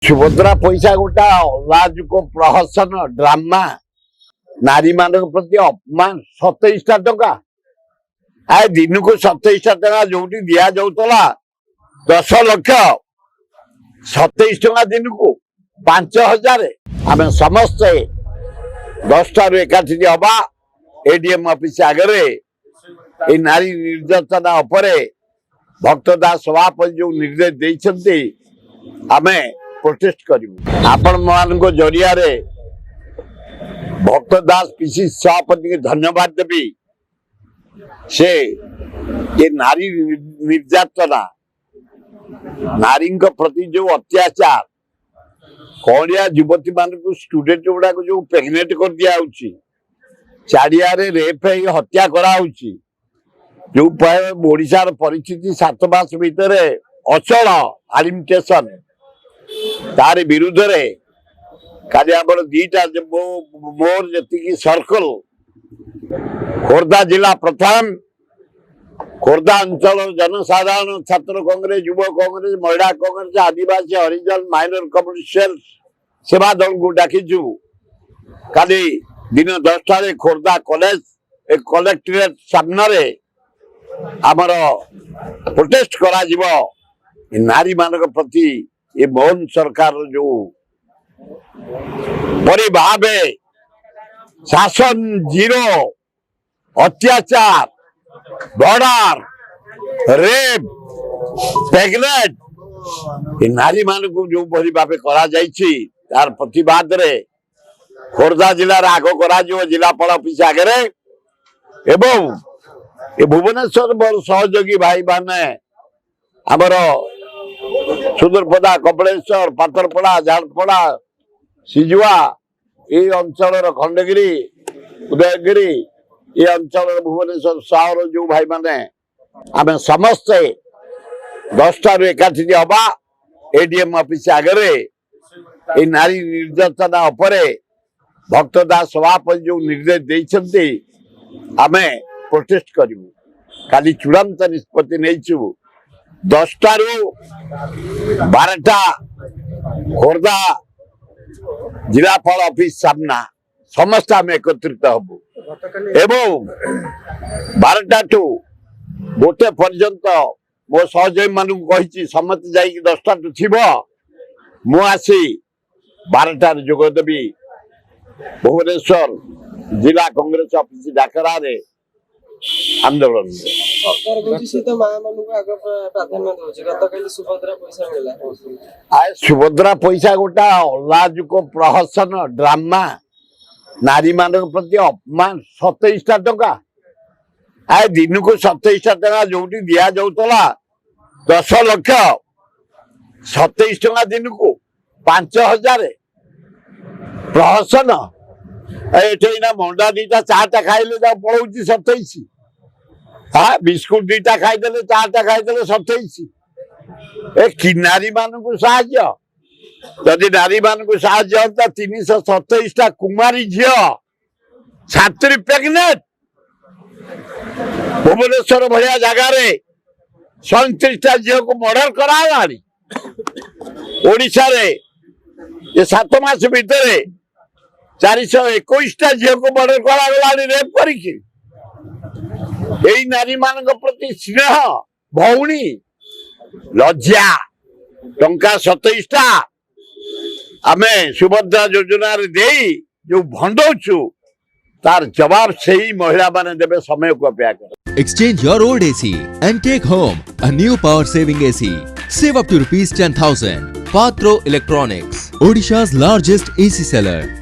सुभद्रा पैसा गोटा अलाजुक प्रहसन ड्रामा नारी मान प्रति अपमान 27टा टका आ दिन को 27टा टका जो दि जाऊला 10 लाख 27 टका दिन को 5000 आम समस्ते 10टा एकाठी हवा एडीएम ऑफिस आगे ये नारी निर्यातना उपरे भक्त दास सभापति जो निर्देश देते आम प्रोटेस्ट करूँ आपण मान जरिया भक्त दास पीसी सभापति के धन्यवाद देवी से ये नारी निर्यातना नारी प्रति जो अत्याचार कौड़िया युवती मान स्टूडेंट गुड़ा जो प्रेगनेंट कर दिया चारिया रेप हत्या करा जो ओडिशार परिस्थिति 7 मास भितर अचल एडमिनिस्ट्रेशन तार विरुद्ध खाली आम दीटा मोर जी सर्कल खोर्धा जिला प्रथम खोर्धा अंचल जनसाधारण छात्र कांग्रेस युवा कांग्रेस महिला कांग्रेस आदिवासी हरिजन माइनर कम्युनिटी सेवा दल को डाकिचु खाली दिन 10टा खोर्धा कॉलेज कलेक्टरेट सामने आमर प्रोटेस्ट करा नारी मान प्रति ये मोहन सरकार जो परिभावे शासन जीरो अत्याचार बॉर्डर रेप प्रेगनेंट ये नारी मान को जो भाव करा तार प्रतिवाद रे खोर्धा जिलार आग करा जिलापाल ऑफिस आगे एवं ये भुवनेश्वर मोर सहयोगी भाई माने आमर सुदूरपदा कपिलेश्वर पाथरपड़ा झारपड़ा सिजुआ ये अंचल खंडगिरी उदयगिरी ये अंचल भुवनेश्वर सहर जो भाई माने आम समस्ते 10टा एकाठी हवा एडीएम ऑफिस आगे ये नारी निर्यातना उपरे भक्त दास सभापति जो निर्देश देते आम प्रोटेस्ट करूँ खाली चूड़ांत निष्पत्ति नहीं 10टा रु 12टा खोर्धा जिलापाल ऑफिस सामना समस्त आम एकत्रित हबु एवं 12टा टू गोटे पर्यंत मो सहयोगी मान कही समस्त जा 10टा टू थी मु आसी 12टा जोगदेवी भुवनेश्वर जिला कांग्रेस ऑफिस डाकरा आंदोलन सुभद्रा पैसा गोटा अलाजुक प्रहसन ड्रामा नारी मान प्रति अपमान 27टा टका आ दिन को 27टा टका जो दि जाऊला 10 लाख 27 टका दिन को 5000 प्रहसन एठना मंडा 2टा 4टा खाइले पड़ो 27 हाँ बिस्कुट 2टा खाईदे 4टा खाईदे 27 ए कि नारी मान को साहाय्य जदि नारी मान को साहाय्य होता 327टा कुमारी झील छात्री प्रेगनेंट भुवनेश्वर भाया जगार 37टा झील को मर्डर करा ओडिशा रे ये 7 मास भितर 421टा झील को मर्डर करा रेप करी नारी मान प्रति स्नेह भौणी लज्जा टंका 27टा आम सुभद्रा योजना जो भंडौचु तार जवाब से ही महिला माने देवे समय को अपेक्षा कर Exchange your old AC and take home a new power saving AC. Save up to ₹10,000. Patro Electronics, Odisha's largest AC seller.